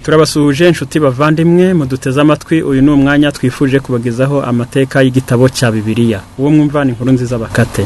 Turabasuhuje inshuti bavandimwe muduteze amatwi. Uyu ni umwanya twifuje kubagezaho amateka y'igitabo cya Bibiliya. Uwo mwumva ni Inkuru Nziza Bakate.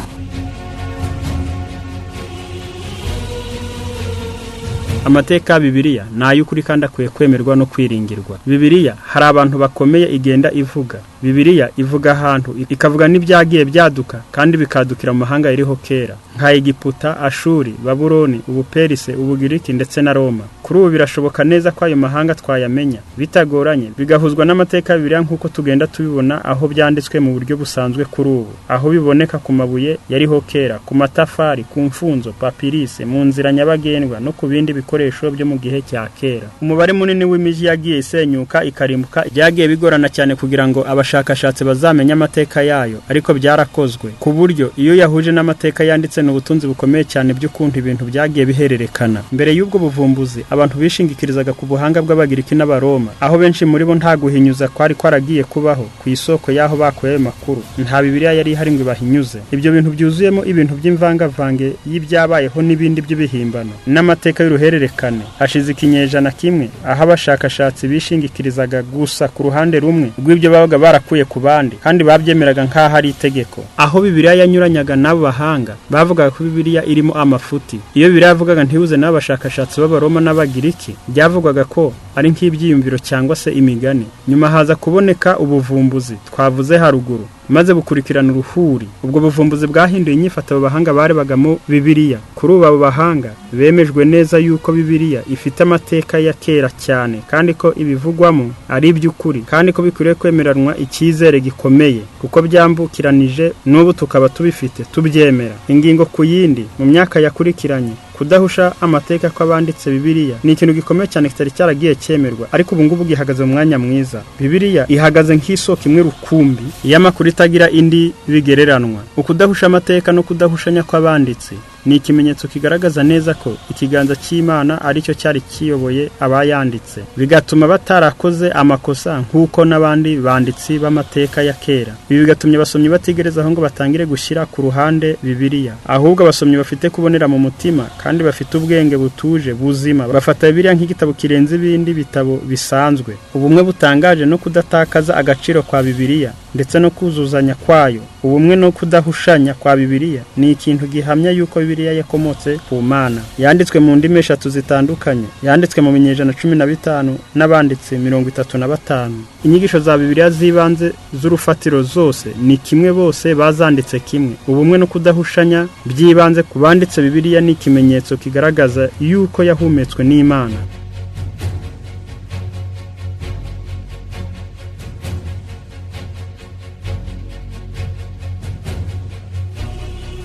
Amateka Bibiliya n'ay'ukuri kandi akwiye kwemerwa no kwiringirwa. Bibiliya hari abantu bakomeye igenda ivuga. Bibiliya ivuga ahantu ikavuga n'ibyagiye byaduka kandi bikadukira mu mahanga iriho kera nka Egiputa, Ashuri, Babuloni, Ubuperise, Ubugiriki ndetse na Roma. Kuri ubu birashoboka neza ko ayo mahanga twayamenya bitagoranye, bigahuzwa n'amateka Bibiliya nk'uko tugenda tubibona aho byanditswe mu buryo busanzwe kuri ubu, aho biboneka ku mabuye yariho kera, ku matafari, ku mfunzo, papirise, mu nzira nyabagendwa no ku bindi bikoresho byo mu gihe cya kera. Umubare munini w'imiji yagiye isenyuka ikarimbuka, byagiye bigorana cyane kugira ngo abashakashatsi bazamenya amateka yayo, ariko byarakozwe ku buryo iyo yahuje n'amateka yanditse n'ubutunzi bukomeye cyane by'ukuntu ibintu byagiye bihererekana. Mbere y'ubwo buvumbuzi abantu bishingikirizaga ku buhanga bw'Abagiriki n'Abaroma, aho benshi muri bo nta guhinyuza kwari kwaragiye kubaho ku isoko y'aho bakuye ayo makuru. Nta Bibiliya yari ihari ngo bahinyuze. Ibyo bintu byuzuyemo ibintu by'imvangavange y'ibyabayeho n'ibindi by'ibihimbano n'amateka y'uruhererekane. Hashize ikinyejana kimwe aho abashakashatsi bishingikirizaga gusa ku ruhande rumwe rw'ibyo babaga barakuye ku bandi kandi babyemeraga nk'aho ari itegeko. Aho Bibiliya yanyuranyaga n'abo bahanga bavugaga ko Bibiliya irimo amafuti. Iyo Bibiliya yavugaga ntihuze n'abashakashatsi b'Abaroma n'Abagiriki, byavugwaga ko ari nk'ibyiyumviro cyangwa se imigani. Nyuma haza kuboneka ubuvumbuzi twavuze haruguru, maze bukurikirana uruhuri. Ubwo buvumbuzi bwahinduye inyifato abo bahanga barebagamo Bibiliya. Kuri ubu abo bahanga bemejwe neza yuko Bibiliya ifite amateka ya kera cyane kandi ko ibivugwamo ari iby'ukuri kandi ko bikwiriye kwemeranwa icyizere gikomeye kuko byambukiranije n'ubu tukaba tubifite tubyemera ingingo ku yindi. Mu myaka yakurikiranye kudahusha amateka kw'abanditse Bibiliya ni ikintu gikomeye cyane kitari cyaragiye cyemerwa, ariko ubu ngubu gihagaze mu mwanya mwiza. Bibiliya ihagaze nk'isoko imwe rukumbi y'amakuru itagira indi bigereranwa. Ukudahusha amateka no kudahushanya kw'abanditsi ni ikimenyetso kigaragaza neza ko ikiganza cy'Imana aricyo cyari kiyoboye abayanditse, bigatuma batarakoze amakosa nk'uko n'abandi banditsi b'amateka ya kera. Ibi bigatumye abasomyi batigereza aho ngo batangire gushyira ku ruhande Bibiliya, ahubwo abasomyi bafite kubonera mu mutima kandi bafite ubwenge butuje buzima bafata Bibiliya nk'igitabo kirenze ibindi bitabo bisanzwe. Ubumwe butangaje no kudatakaza agaciro kwa Bibiliya ndetse no kuzuzanya kwayo, ubumwe no kudahushanya kwa Bibiliya ni ikintu gihamya yuko Bibiliya yakomotse ku Mana. Yanditswe mu ndimi 3 zitandukanye, yanditswe mu binyejana 15 n'abanditsi 35. Inyigisho za Bibiliya zibanze z'urufatiro zose ni kimwe, bose bazanditse kimwe. Ubumwe no kudahushanya byibanze ku banditse Bibiliya ni ikimenyetso kigaragaza yuko yahumetswe n'Imana.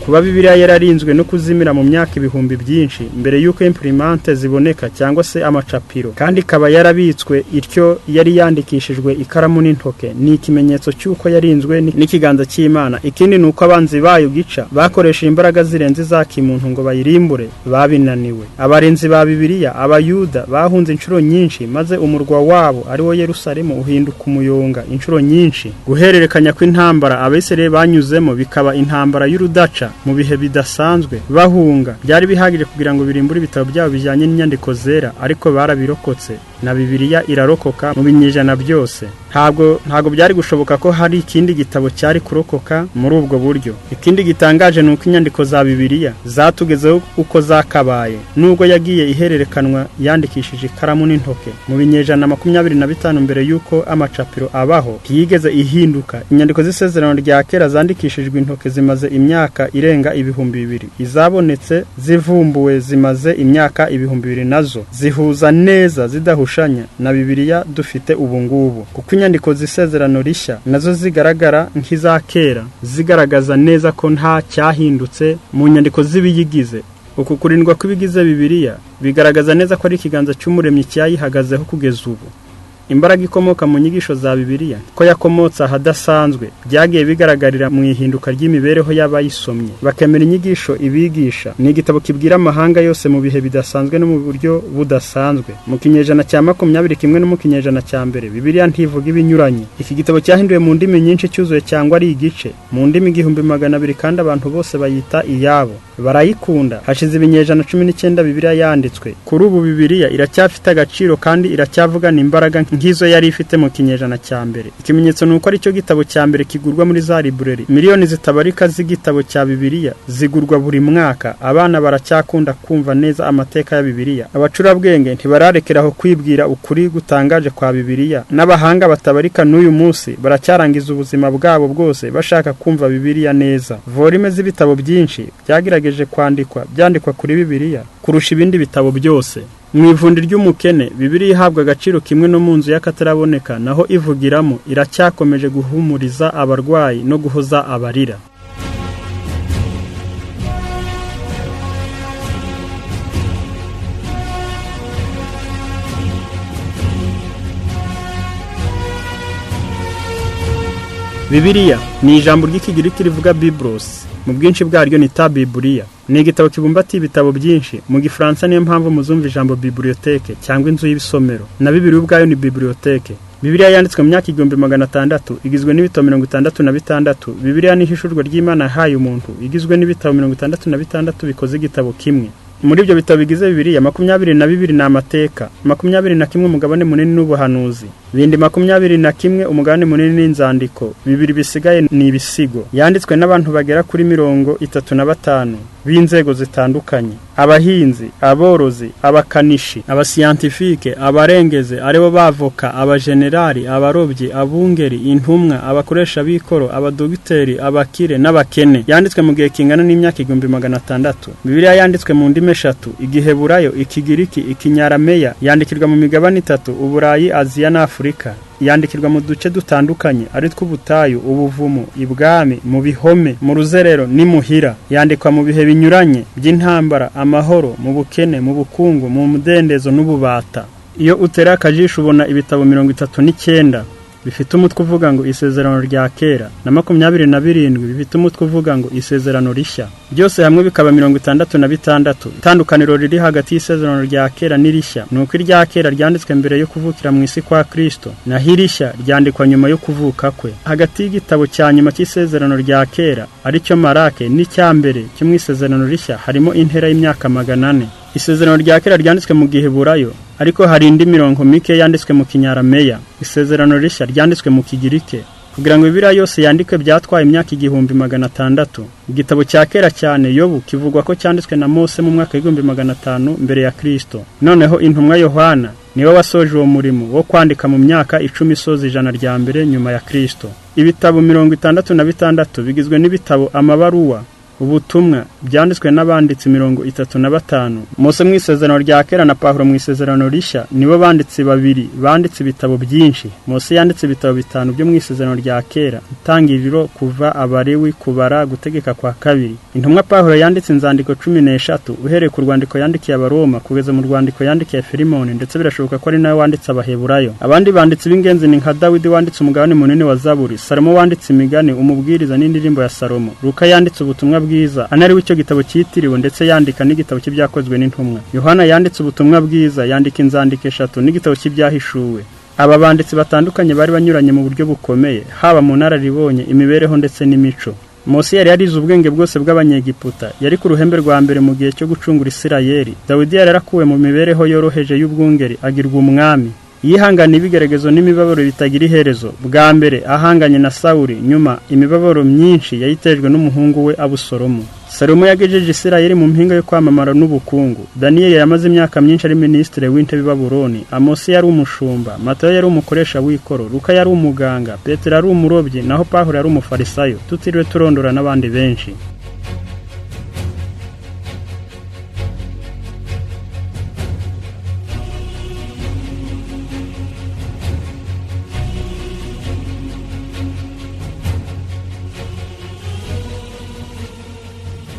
Kuba Bibiliya yararinzwe no kuzimira mu myaka ibihumbi byinshi mbere yuko imprimante ziboneka cyangwa se amacapiro, kandi ikaba yarabitswe ityo yari yandikishijwe ikaramu n'intoke, ni ikimenyetso cy'uko yarinzwe n'ikiganza cy'Imana. Ikindi ni uko abanzi bayo gica bakoresha imbaraga zirenze za kimuntu ngo bayirimbure babinaniwe. Abarinzi ba Bibiliya Abayuda bahunze inshuro nyinshi, maze umurwa wabo ari wo Yerusalemu uhinduka umuyonga inshuro nyinshi. Guhererekanya kw'intambara Abisirayeli banyuzemo bikaba intambara y'urudaca mu bihe bidasanzwe. Bahunga byari bihagije kugira ngo birimbure ibitabo byabo bijyanye n'inyandiko zera, ariko barabirokotse na Bibiliya irarokoka mu binyejana byose. Ntabwo byari gushoboka ko hari ikindi gitabo cyari kurokoka muri ubwo buryo. Ikindi gitangaje ni uko inyandiko za Bibiliya zatugezeho uko zakabaye, nubwo yagiye ihererekanwa yandikishije ikaramu n'intoke. Mu binyejana 25 mbere yuko amacapiro abaho ntiyigeze ihinduka. Inyandiko z'isezerano rya kera zandikishijwe intoke zimaze imyaka irenga 2000. Izabonetse zivumbuwe zimaze imyaka 2000 nazo zihuza neza zidahushanya na Bibiliya dufite ubu ngubu, kuko inyandiko z'isezerano rishya nazo zigaragara nk'iza kera, zigaragaza neza ko nta cyahindutse mu nyandiko z'ibiyigize. Uku kurindwa kw'ibigize Bibiliya bigaragaza neza ko ari ikiganza cy'Umuremyi cyayihagazeho kugeza ubu. imbaraga ikomoka mu nyigisho za Bibiliya ko yakomotse ahadasanzwe byagiye bigaragarira mu ihinduka ry'imibereho y'abayisomye bakemera inyigisho ibigisha. Ni igitabo kibwira amahanga yose mu bihe bidasanzwe no mu buryo budasanzwe. Mu kinyejana cya 20 kimwe no mu kinyejana cya mbere Bibiliya ntivuga ibinyuranye. Iki gitabo cyahinduwe mu ndimi nyinshi cyuzuye cyangwa ari igice mu ndimi 1200 kandi abantu bose bayita iyabo barayikunda. Hashize ibinyejana 19 Bibiliya yanditswe. Kuri ubu Bibiliya iracyafite agaciro kandi iracyavugana imbaraga nk'izo yari ifite mu kinyejana cya mbere. Ikimenyetso nuko ari cyo gitabo cya mbere kigurwa muri za library. Miliyoni zitabarika z'igitabo cya Bibiliya zigurwa buri mwaka. Abana baracyakunda kumva neza amateka ya Bibiliya. Abacurabwenge ntibararekeraho kwibwira ukuri gutangaje kwa Bibiliya. N'abahanga batabarika n'uyu munsi baracyarangiza ubuzima bwabo bwose bashaka kumva Bibiliya neza. Volume z'ibitabo byinshi byagerageje byandikwa kuri Bibiliya kurusha ibindi bitabo byose. Mu ivundi ry'umukene Bibiliya ihabwa agaciro kimwe no mu nzu y'akataraboneka, naho ivugiramo iracyakomeje guhumuriza abarwayi no guhoza abarira. Bibiliya ni ijambo ry'ikigiriki rivuga Biblos, mu bwinshi bwaryo ni ta Bibiliya. Ni igitabo kibumbatiye ibitabo byinshi. Mu Gifaransa niyo mpamvu muzumva ijambo bibliothèque cyangwa inzu y'ibisomero, na Bibiliya ubwayo ni bibliothèque. Bibiliya yanditswe mu myaka 1600 igizwe n'ibitabo 66. Bibiliya ni ihishurwa ry'Imana yahaye umuntu, igizwe n'ibitabo 66 bikoze igitabo kimwe. Muri ibyo bitabo bigize Bibiliya 22 ni amateka, 21 umugabane munini n'ubuhanuzi, bindi 21 umugabane munini n'inzandiko, 2 bisigaye ni ibisigo. Yanditswe n'abantu bagera kuri 35 b'inzego zitandukanye: abahinzi, aborozi, abakanishi, abasiyantifike, abarengeze aribo bavoka, abajenerali, abarobyi, abungeri, intumwa, abakoresha bikoro, abadogiteri, abakire n'abakene. Yanditswe mu gihe kingana n'imyaka 1600. Bibiliya yanditswe mu ndimi 3: Igiheburayo, Ikigiriki, Ikinyarameya. Yandikirwa mu migabane 3: Uburayi, Aziya na Afurika. Yandikirwa mu duce dutandukanye ari tw'ubutayu, ubuvumo, ibwami, mu bihome, mu ruzerero n'imuhira. Yandikwa mu bihe binyuranye by'intambara, amahoro, mu bukene, mu bukungu, mu mudendezo n'ububata. Iyo utera akajisho ubona ibitabo 39 bifite umutwe uvuga ngo isezerano rya kera, na 27 bifite umutwe uvuga ngo isezerano rishya. Byose hamwe bikaba 66. Itandukaniro riri hagati y'isezerano rya kera n'irishya nuko irya kera ryanditswe mbere yo kuvukira mu isi kwa Kristo, naho irishya ryandikwa nyuma yo kuvuka kwe. Hagati y'igitabo cya nyuma cy'isezerano rya kera ari cyo Marake n'icya mbere cyo mu isezerano rishya harimo intera y'imyaka 400. Isezerano rya kera ryanditswe mu Giheburayo, ariko hari indi mirongo mike yanditswe mu Kinyarameya. Isezerano rishya ryanditswe mu Kigirike. Kugira ngo Bibiliya yose yandikwe byatwaye imyaka 1600. Igitabo cya kera cyane Yobu kivugwa ko cyanditswe na Mose mu mwaka 1500 mbere ya Kristo. Noneho intumwa Yohana niwe wasoje uwo murimo wo kwandika mu myaka 10 isoza ijana rya mbere nyuma ya Kristo. Ibitabo 66 bigizwe n'ibitabo amabaruwa, ubutumwa byanditswe n'abanditsi 35. Mose mu isezerano rya kera na Pawulo mu isezerano rishya nibo banditsi babiri banditse ibitabo byinshi. Mose yanditse ibitabo 5 byo mu isezerano rya kera: Itangiriro, Kuva, Abalewi, Kubara, Gutegeka kwa kabiri. Intumwa Pawulo yanditse inzandiko 13 uhereye ku rwandiko yandikiye Abaroma kugeza mu rwandiko yandikiye Filimoni, ndetse birashoboka ko ari nawe wanditse Abaheburayo. Abandi banditsi b'ingenzi ni nka Dawidi wanditse umugabane munini wa Zaburi, Salomo wanditse imigani, umubwiriza n'indirimbo ya Salomo, Luka yanditse ubutumwa bwiza anari w'icyo gitabo cyitiriwe, ndetse yandika n'igitabo cy'ibyakozwe n'intumwa. Yohana yanditse ubutumwa bwiza, yandika inzandiko 3 n'igitabo cy'ibyahishuwe. Aba banditsi batandukanye bari banyuranye mu buryo bukomeye, haba mu nararibonye, imibereho ndetse n'imico. Mose yari yarize ubwenge bwose bw'Abanyegiputa, yari ku ruhembe rwa mbere mu gihe cyo gucungura Isirayeli. Dawidi yari yarakuwe mu mibereho yoroheje y'ubwungeri agirwa umwami. Yihangana ibigeragezo n'imibabaro bitagira iherezo. Bwa mbere ahanganye na Sawuli, nyuma imibabaro myinshi yayitejwe n'umuhungu we Abusalomu. Salomo yagejeje Isirayeli mu mpinga yo kwamamara n'ubukungu. Daniyeli yamaze imyaka myinshi ari ministre w'intebe i Babuloni. Amosi yari umushumba, Matayo yari umukoresha w'ikoro, Luka yari umuganga, Petero yari umurobyi, naho Pawulo yari umufarisayo, tutiriwe turondora n'abandi benshi.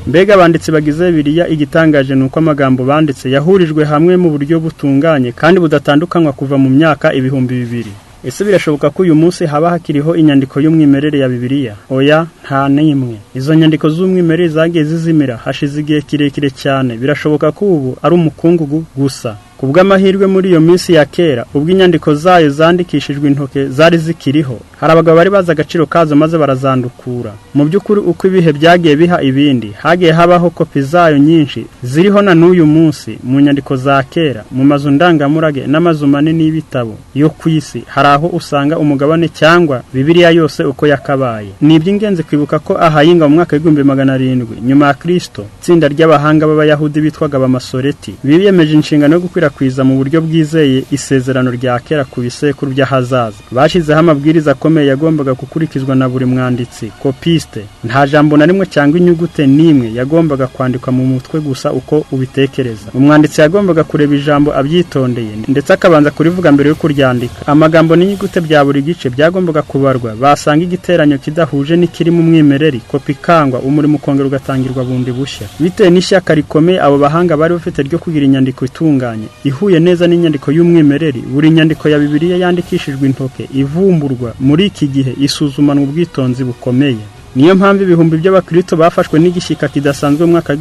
Mbega abanditsi bagize Bibiliya igitangaje nuko amagambo banditse yahurijwe hamwe mu buryo butunganye kandi budatandukanywa kuva mu myaka ibihumbi 2000. Ese birashoboka ko uyu munsi haba hakiriho inyandiko y'umwimerere ya Bibiliya? Oya, nta n'imwe. Izo nyandiko z'umwimerere zagiye zizimira hashize igihe kirekire cyane. Birashoboka ko ubu ari umukungugu gusa. Kubw'amahirwe muri iyo minsi ya kera, ubwo inyandiko zayo zandikishijwe intoke zari zikiriho, hari abagabo bari bazi agaciro kazo maze barazandukura. Mu by'ukuri uko ibihe byagiye biha ibindi, hagiye habaho kopi zayo nyinshi ziriho na n'uyu munsi mu nyandiko za kera, mu mazu ndangamurage n'amazu manini y'ibitabo yo ku isi. Hari aho usanga umugabane cyangwa Bibiliya yose uko yakabaye. Ni iby'ingenzi kwibuka ko ahayinga mu mwaka w'1700 nyuma ya Kristo, itsinda ry'abahanga b'Abayahudi bitwaga Abamasoreti biyemeje inshingano yo gukwirakwiza mu buryo bwizeye isezerano rya kera ku bisekuru by'ahazaza. Bashizeho amabwiriza akomeye yagombaga gukurikizwa na buri mwanditsi, kopiste. Nta jambo na rimwe cyangwa inyugute n'imwe yagombaga kwandikwa mu mutwe gusa uko ubitekereza. Umwanditsi yagombaga kureba ijambo abyitondeye ndetse akabanza kurivuga mbere yo kuryandika. Amagambo n'inyugute bya buri gice byagombaga kubarwa. Basanga igiteranyo kidahuje n'ikiri mu mwimereri, kopi kangwa umurimo ukongera ugatangirwa bundi bushya. Bitewe n'ishyaka rikomeye abo bahanga bari bafite ryo kugira inyandiko itunganye ihuye neza n'inyandiko y'umwimereri, buri nyandiko ya Bibiliya yandikishijwe intoke ivumburwa muri iki gihe isuzumanwa ubwitonzi bukomeye. Niyo mpamvu ibihumbi by'Abakristo bafashwe n'igishyika kidasanzwe mu mwaka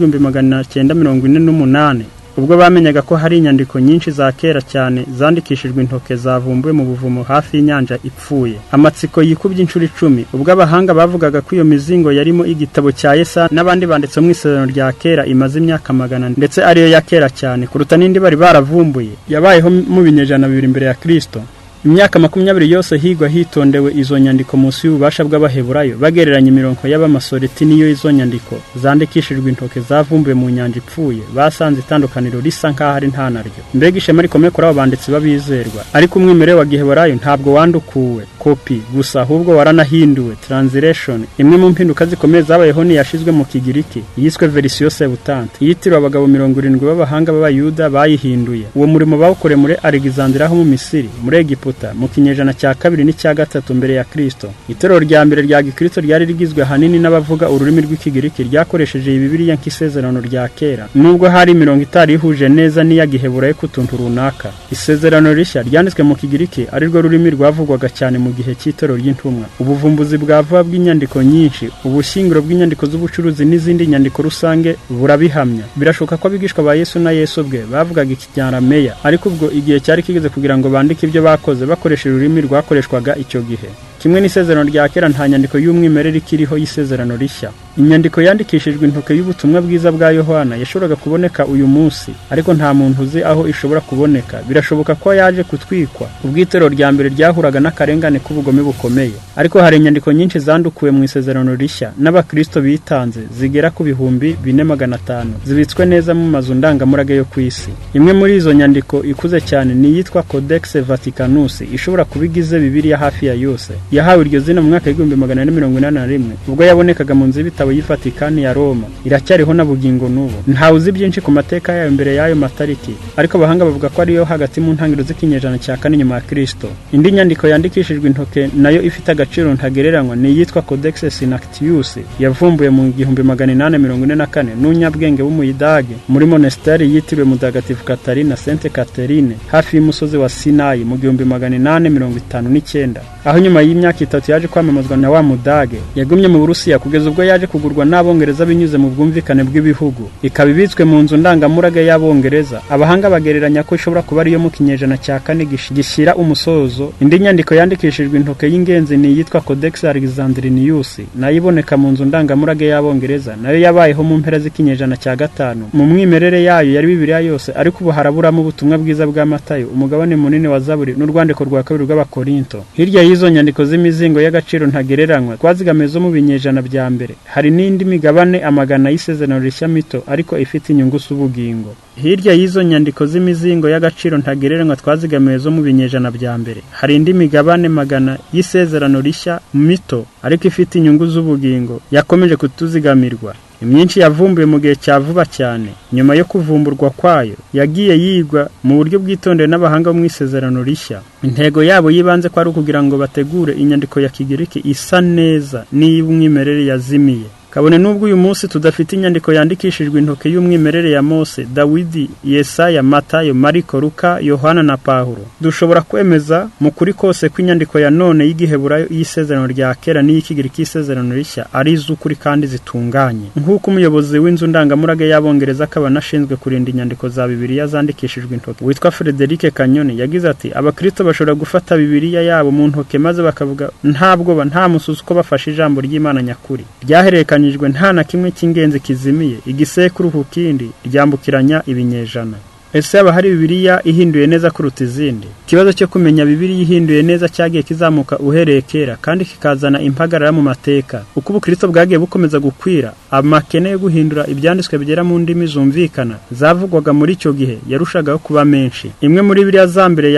w'1948 ubwo bamenyaga ko hari inyandiko nyinshi za kera cyane zandikishijwe intoke zavumbuwe mu buvumo hafi y'inyanja ipfuye. Amatsiko yikubye inshuro 10 ubwo abahanga bavugaga ko iyo mizingo yarimo igitabo cya Yesaya n'abandi banditse mu isezerano rya kera imaze imyaka 100 ndetse ariyo ya kera cyane kuruta n'indi bari baravumbuye. Yabayeho mu binyejana 2 imbere ya Kristo. Imyaka 20 yose higwa hitondewe izo nyandiko munsi y'ububasha bw'Abaheburayo, bagereranya imirongo y'Abamasoreti niyo izo nyandiko zandikishijwe intoke zavumbuwe mu nyanja ipfuye. Basanze itandukaniro risa nkaho ari nta naryo. Mbega ishema rikomeye kuri abo banditsi babizerwa. Ariko umwimerere wa Giheburayo ntabwo wandukuwe kopi gusa, ahubwo waranahinduwe translation. Imwe mu mpinduka zikomeye zabayeho ni yashizwe mu Kigiriki yiswe version Septuagint, yitiriwe abagabo 70 b'abahanga b'Abayuda bayihinduye. Uwo murimo bawukore muri Alexandria ho mu Misiri, muri Egiputa mu kinyejana cya 2 n'icya 3 mbere ya Kristo. Itorero rya mbere rya Gikristo ryari rigizwe hanini n'abavuga ururimi rw'Ikigiriki ryakoresheje Bibiliya nk'isezerano rya kera, nubwo hari imirongo itari ihuje neza n'iya Giheburayo ku tuntu runaka. Isezerano rishya ryanditswe mu Kigiriki ari rwo rurimi rwavugwaga cyane mu gihe cy'itorero ry'intumwa. Ubuvumbuzi bwa vuba bw'inyandiko nyinshi, ubushyinguro bw'inyandiko z'ubucuruzi n'izindi nyandiko rusange burabihamya. Birashoboka ko abigishwa ba Yesu na Yesu bwe bavugaga Ikinyarameya, ariko ubwo igihe cyari kigeze kugira ngo bandike ibyo bakoze bakoresheje ururimi rwakoreshwaga icyo gihe. Kimwe n'isezerano rya kera, nta nyandiko y'umwimerere ikiriho y'isezerano rishya. Inyandiko yandikishijwe intoke y'ubutumwa bwiza bwa Yohana yashoboraga kuboneka uyu munsi, ariko nta muntu uzi aho ishobora kuboneka. Birashoboka ko yaje kutwikwa ubwitero rya mbere ryahuraga n'akarengane k'ubugome bukomeye, ariko hari inyandiko nyinshi zandukuwe mu isezerano rishya n'Abakristo bitanze zigera ku 4500 zibitswe neza mu mazu ndangamurage yo ku isi. Imwe muri izo nyandiko ikuze cyane ni yitwa Codex Vaticanus, ishobora kubigize Bibiliya hafi ya yose. Yahawe iryo zina mu mwaka w'1881 ubwo yabonekaga mu nzu y'ibitabo y'Vatikani ya Roma. Iracyariho na bugingo n'ubu. Ntawe uzi byinshi ku mateka yayo mbere y'ayo matariki, ariko abahanga bavuga ko ariyo hagati mu ntangiriro z'ikinyejana cya 4 nyuma ya Kristo. Indi nyandiko yandikishijwe intoke nayo ifite agaciro ntagereranywa ni yitwa Codex Sinaiticus, yavumbuwe mu 1844 n'umunyabwenge w'Umuyidage muri monasteri yitiriwe Mutagatifu Katarina Sainte Catherine hafi y'umusozi wa Sinai mu 1859. Aho nyuma y'imyaka 3 yaje kwamamazwa na wa Mudage, yagumye mu Burusiya kugeza ubwo yaje kugurwa n'Abongereza binyuze mu bwumvikane bw'ibihugu, ikabibitswe mu nzu ndangamurage y'Abongereza. Abahanga bagereranya ko ishobora kuba ariyo mu kinyejana cya 4 gishyira umusozo. Indi nyandiko yandikishijwe intoke y'ingenzi ni yitwa Codex Alexandrinus, nayo iboneka mu nzu ndangamurage y'Abongereza, nayo yabayeho mu mpera z'ikinyejana cya 5. Mu mwimerere yayo yari Bibiliya yose, ariko ubu haraburamo ubutumwa bwiza bwa Matayo, umugabane munini wa Zaburi n'urwandiko rwa 2 rw'Abakorinto. Hirya y'izo nyandiko z'imizingo y'agaciro ntagereranywa twazigamiye zo mu binyejana bya mbere, hari n'indi migabane amagana y'isezerano rishya mito ariko ifite inyungu z'ubugingo. Hirya y'izo nyandiko z'imizingo y'agaciro ntagereranywa twazigamiye zo mu binyejana bya mbere, hari indi migabane magana y'isezerano rishya mito ariko ifite inyungu z'ubugingo yakomeje kutuzigamirwa. Imyinshi yavumbuwe mu gihe cya vuba cyane. Nyuma yo kuvumburwa kwayo yagiye yigwa mu buryo bwitondewe n'abahanga mu isezerano rishya. Intego yabo yibanze ko ari ukugira ngo bategure inyandiko ya Kigiriki isa neza n'iy'umwimerere yazimiye, kabone nubwo uyu munsi tudafite inyandiko yandikishijwe intoke y'umwimerere ya Mose, Dawidi, Yesaya, Matayo, Mariko, Luka, Yohana na Pawulo, dushobora kwemeza mu kuri kose ko inyandiko ya none y'igiheburayo y'isezerano rya kera n'iy'ikigiriki y'isezerano rishya ari iz'ukuri kandi zitunganye. Nk'uko umuyobozi w'inzu ndangamurage y'Abongereza akaba anashinzwe kurinda inyandiko za Bibiliya zandikishijwe intoke witwa Frederick Kanyoni yagize ati, abakristo bashobora gufata Bibiliya yabo mu ntoke maze bakavuga nta bwoba nta mususu ko bafashe ijambo ry'Imana nyakuri ryahererekanyijwe nta na kimwe cy'ingenzi kizimiye, igisekuru ku kindi ryambukiranya ibinyejana. Ese haba hari Bibiliya ihinduye neza kuruta izindi? Ikibazo cyo kumenya Bibiliya ihinduye neza cyagiye kizamuka uhereye kera kandi kikazana impagarara mu mateka. Uko ubukristo bwagiye bukomeza gukwira, amakene yo guhindura ibyanditswe bigera mu ndimi zumvikana zavugwaga muri icyo gihe yarushagaho kuba menshi. Imwe muri Bibiliya za mbere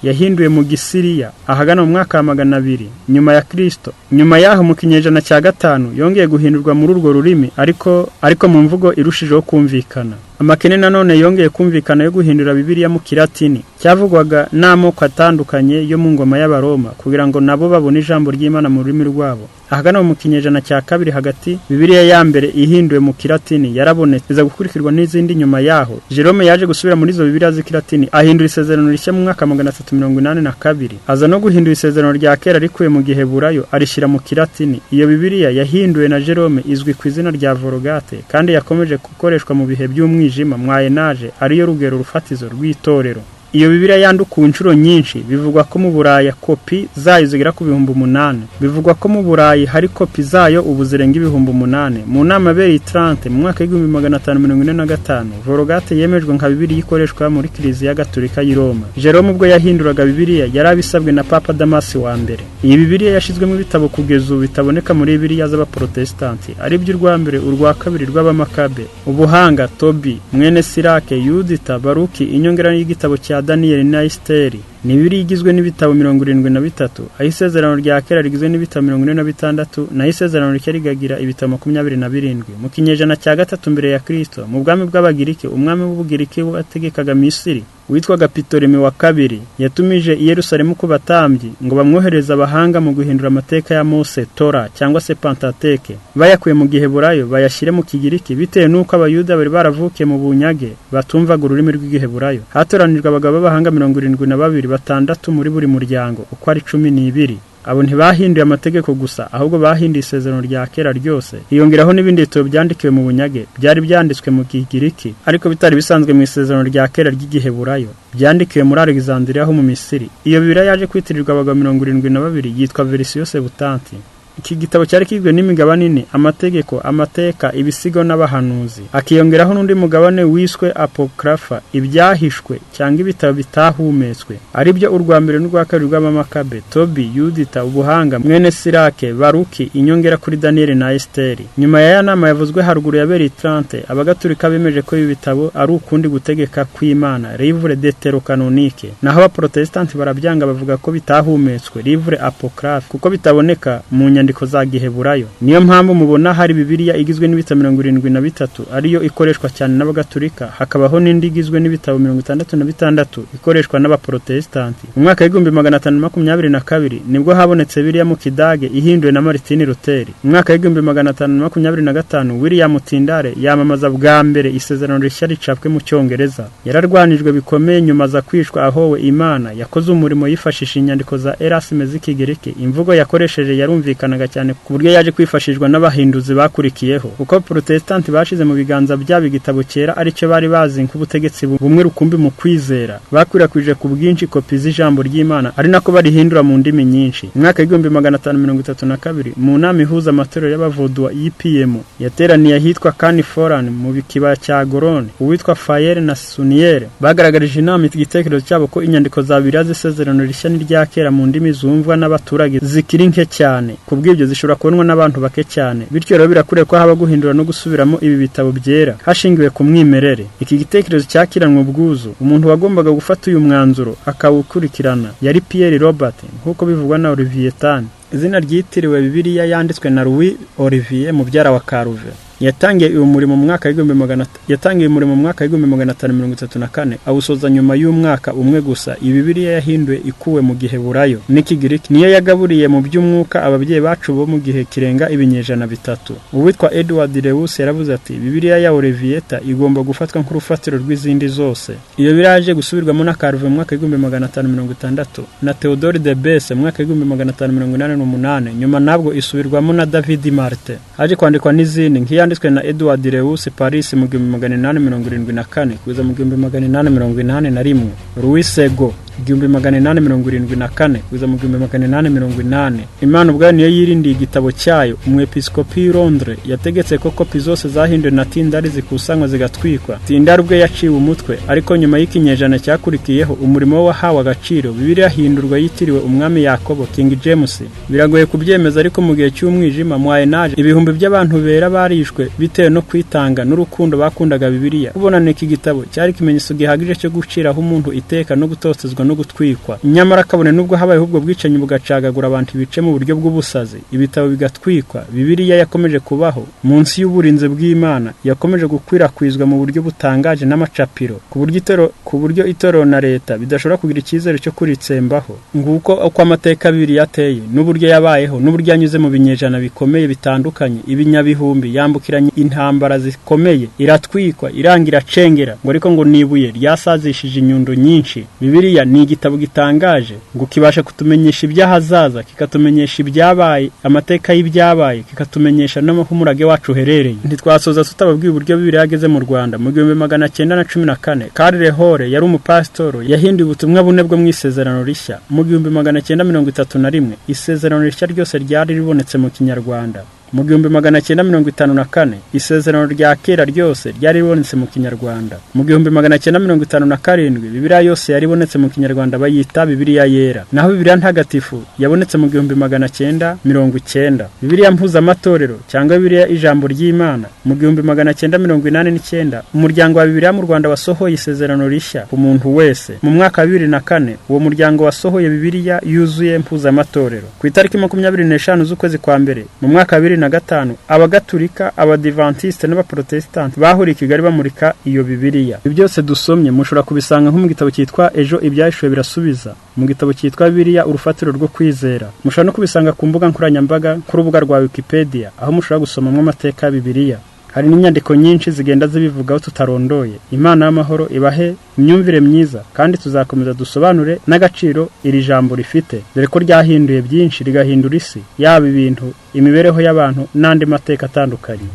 yahinduwe mu Gisiriya ahagana mu mwaka wa 200 nyuma ya Kristo. Nyuma yaho mu kinyejana cya 5 yongeye guhindurwa muri urwo rurimi ariko mu mvugo irushijeho kumvikana. Amakene nanone yongeye kumvikana yo guhindura Bibiliya mu Kilatini cyavugwaga n'amoko atandukanye yo mu ngoma y'Abaroma kugira ngo nabo babone ijambo ry'Imana mu rurimi rwabo. Ahagana mu kinyejana cya 2 hagati Bibiliya ya mbere ihinduwe mu Kilatini yarabonetse iza gukurikirwa n'izindi nyuma yaho. Jerome yaje gusubira muri izo Bibiliya z'Kilatini ahindura isezerano rishya mu mwaka 382 aza no guhindura isezerano rya kera rikuye mu Giheburayo arishira mu Kilatini. Iyo Bibiliya yahinduwe na Jerome izwi ku izina rya Vulgate kandi yakomeje gukoreshwa mu bihe by'umwijima mwayenaje ariyo rugero rufatizo rw'itorero. Iyo Bibiliya yanduku inshuro nyinshi bivugwa ko mu Burayi kopi zayo zigera ku 8,000. Bivugwa ko mu Burayi hari kopi zayo ubu zirenga 8,000. Mu nama beri 30 mu mwaka wa 1545 Vulgate yemejwe nka Bibiliya ikoreshwa muri Kiliziya Gatolika y'i Roma. Jerome ubwo yahinduraga Bibiliya yarabisabwe na Papa Damasi wa mbere. Iyi Bibiliya yashizwe mu bitabo kugeza ubu bitaboneka muri Bibiliya z'Abaprotestanti ari byo urwa mbere urwa kabiri rw'Abamakabe, Ubuhanga, Tobi, mwene Sirake, Yudita, Baruki, inyongera y'igitabo cya Daniel na Esteri. Ni Bibiliya igizwe n'ibitabo 73, aho isezerano rya kera rigizwe n'ibitabo 46 na isezerano rishya rigagira ibitabo 27. Mu kinyejana cya 3 mbere ya Kristo mu bwami bw'Abagiriki, umwami w'Ubugiriki wategekaga Misiri witwaga Ptolemy wa kabiri yatumije i Yerusalemu ku batambyi ngo bamwohereza abahanga mu guhindura amateka ya Mose, Tora cyangwa se Pentateuque bayakuye mu Giheburayo bayashyire mu Kigiriki bitewe nuko abayuda bari baravukiye mu bunyage batumvaga ururimi rw'Igiheburayo. Hatoranijwe abagabo b'abahanga 72 batandatu muri buri muryango uko ari 12. Abo ntibahinduye amategeko gusa ahubwo bahinduye isezerano rya kera ryose. Iyongeraho n'ibindi bitabo byandikiwe mu bunyage byari byanditswe mu Kigiriki ariko bitari bisanzwe mu isezerano rya kera ry'Igiheburayo byandikiwe muri Alexandria ho mu Misiri. Iyo Bibiliya yaje kwitirirwa abagabo 72 yitwa Versio Septanti. Iki gitabo cyari kigizwe n'imigabane ine: amategeko, amateka, ibisigo n'abahanuzi. Akiyongeraho n'undi mugabane wiswe Apocrypha, ibyahishwe cyangwa ibitabo bitahumetswe, ari byo urwa mbere n'urwa kabiri rw'Abamakabe, Tobi, Yudita, Ubuhanga, mwene Sirake, Baruki, inyongera kuri Daniel na Esteri. Nyuma ya nama yavuzwe haruguru ya beri 30, Abagatolika bemeje ko ibi bitabo ari ukundi gutegeka kw'Imana, Livre Deutérocanonique. Naho Abaprotestanti barabyanga bavuga ko bitahumetswe, Livre Apocryphe, kuko bitaboneka mu nyandiko za Giheburayo. Niyo mpamvu mubona hari Bibiliya igizwe n'ibitabo 73 ariyo ikoreshwa cyane n'Abagatolika, hakabaho n'indi igizwe n'ibitabo 66 ikoreshwa n'Abaprotestanti. Mu mwaka wa 1522 nibwo habonetse Bibiliya mu Kidage ihinduwe na Martin Luther. Mu mwaka wa 1525 William Tyndale yamamaza bwa mbere isezerano rishya ricapwe mu Cyongereza. Yararwanijwe bikomeye nyuma za kwishwa ahowe Imana. Yakoze umurimo yifashisha inyandiko za Erasme z'Ikigiriki. Imvugo yakoresheje yarumvikanaga cyane ku buryo yaje kwifashishwa n'abahinduzi bakurikiyeho. Uko Protestanti bashize mu biganza byabo igitabo cyera aricyo bari bazi nk'ubutegetsi bumwe rukumbi mu kwizera, bakwirakwije ku bwinshi kopi z'ijambo ry'Imana ari nako barihindura mu ndimi nyinshi. Mu mwaka wa 1532 mu nama ihuza amatorero y'Abavodua y'IPM yateraniye ahitwa Caniforan mu bikibaya cya Gorone, uwitwa Fayere na Suniere bagaragarije inama igitekerezo cyabo ko inyandiko za Bibiliya z'isezerano rishya n'irya kera mu ndimi zumvwa n'abaturage zikiri nke cyane, kubw'ibyo zishobora kubonwa n'abantu bake cyane. Bityo rero birakure ko haba guhindura no gusubiramo ibi bitabo byera hashingiwe ku mwimerere. Iki gitekerezo cyakiranwe ubwuzu. Umuntu wagombaga gufata uyu mwanzuro akawukurikirana yari Pierre Robert, nk'uko bivugwa na Olivier Tan. Izina ryitiriwe Bibiliya yanditswe na Louis Olivier mubyara wa Calvin. yatangiye uyu murimo mu mwaka w'igihumbi magana atanu mirongo itatu na kane awusoza nyuma y'umwaka umwe gusa. Iyi Bibiliya yahinduwe ikuwe mu Giheburayo n'Ikigiriki, niyo yagaburiye mu by'umwuka ababyeyi bacu bo mu gihe kirenga ibinyejana bitatu. Uwitwa Edward Lewis yaravuze ati Bibiliya ya Olevieta igomba gufatwa nk'urufatiro rw'izindi zose. Iyo biraje gusubirwamo na Calvin mu mwaka w'igihumbi magana atanu mirongo itandatu na Theodore de Besse mu mwaka w'igihumbi magana atanu mirongo inani n'umunani, nyuma nabwo isubirwamo na David Martin. Haje kwandikwa n'izindi nk'iyanditswe na Edward Lewis Paris mu 1874 kugeza mu 1881, Louis Sego 1874 kugeza mu 1880. Imana ubwayo niyo yirindiye igitabo cyayo. Umwepiskopi w'i Londres yategetse ko kopi zose zahinduwe na Tyndale zikusanywa zigatwikwa. Tyndale ubwe yaciwe umutwe, ariko nyuma y'ikinyejana cyakurikiyeho umurimo we wahawe agaciro. Bibiliya yahindurwa yitiriwe umwami Yakobo, King James. Biragoye kubyemeza, ariko mu gihe cy'umwijima mwayenaje ibihumbi by'abantu bera barishwe bitewe no kwitanga n'urukundo bakundaga Bibiliya. Kubonana iki gitabo cyari ikimenyetso gihagije cyo guciraho umuntu iteka no gutotezwa no gutwikwa. Nyamara kabone nubwo habaye ubwo bwicanyi bugacagagura abantu bice mu buryo bw'ubusazi, ibitabo bigatwikwa, Bibiliya yakomeje kubaho munsi y'uburinzi bw'Imana, yakomeje gukwirakwizwa mu buryo butangaje n'amacapiro, ku buryo itorero na leta bidashobora kugira icyizere cyo kuritsembaho. Nguko uko amateka Bibiliya yateye n'uburyo yabayeho n'uburyo yanyuze mu binyejana bikomeye bitandukanye, ibinyabihumbi, yambukiranye intambara zikomeye, iratwikwa, irangira cengera, ngo ariko ngo nibuye ryasazishije inyundo nyinshi. Bibiliya ni igitabo gitangaje ngo kibasha kutumenyesha ibyahazaza, kikatumenyesha ibyabaye, amateka y'ibyabaye, kikatumenyesha n'amahumurage wacu herereye. Ntitwasoza tutababwiye uburyo Bibiliya yageze mu Rwanda. Mu 1914 Karl Lehore yari umupasitoro, yahinduye ubutumwa bune bwo mu Isezerano Rishya. Mu 1931 Isezerano Rishya ryose ryari ribonetse mu Kinyarwanda. Mu 1954 Isezerano rya kera ryose ryari ribonetse mu Kinyarwanda. Mu 1957 Bibiliya yose yari ibonetse mu Kinyarwanda, bayita Bibiliya yera. Naho Bibiliya ntagatifu yabonetse mu 1990. Bibiliya mpuzamatorero cyangwa Bibiliya ijambo ry'Imana mu 1989 umuryango wa Bibiliya mu Rwanda wasohoye Isezerano Rishya ku muntu wese. Mu mwaka wa 2004 uwo muryango wasohoye Bibiliya yuzuye mpuzamatorero. Ku itariki 25 z'ukwezi kwa mbere mu mwaka wa 2005 Abagatulika, Abadiventiste n'Abaprotestante bahuriye i Kigali bamurika iyo Bibiliya. Ibi byose dusomye mushobora kubisanga nko mu gitabo cyitwa Ejo Ibyahishuwe Birasubiza, mu gitabo cyitwa Bibiliya Urufatiro rwo Kwizera. Mushobora no kubisanga ku mbuga nkoranyambaga ku rubuga rwa Wikipedia, aho mushobora gusomamo amateka ya Bibiliya. Hari n'inyandiko nyinshi zigenda zibivugaho tutarondoye. Imana y'amahoro ibahe imyumvire myiza, kandi tuzakomeza dusobanure n'agaciro iri jambo rifite, dore ko ryahinduye byinshi rigahindura isi, yaba ibintu, imibereho y'abantu n'andi mateka atandukanye.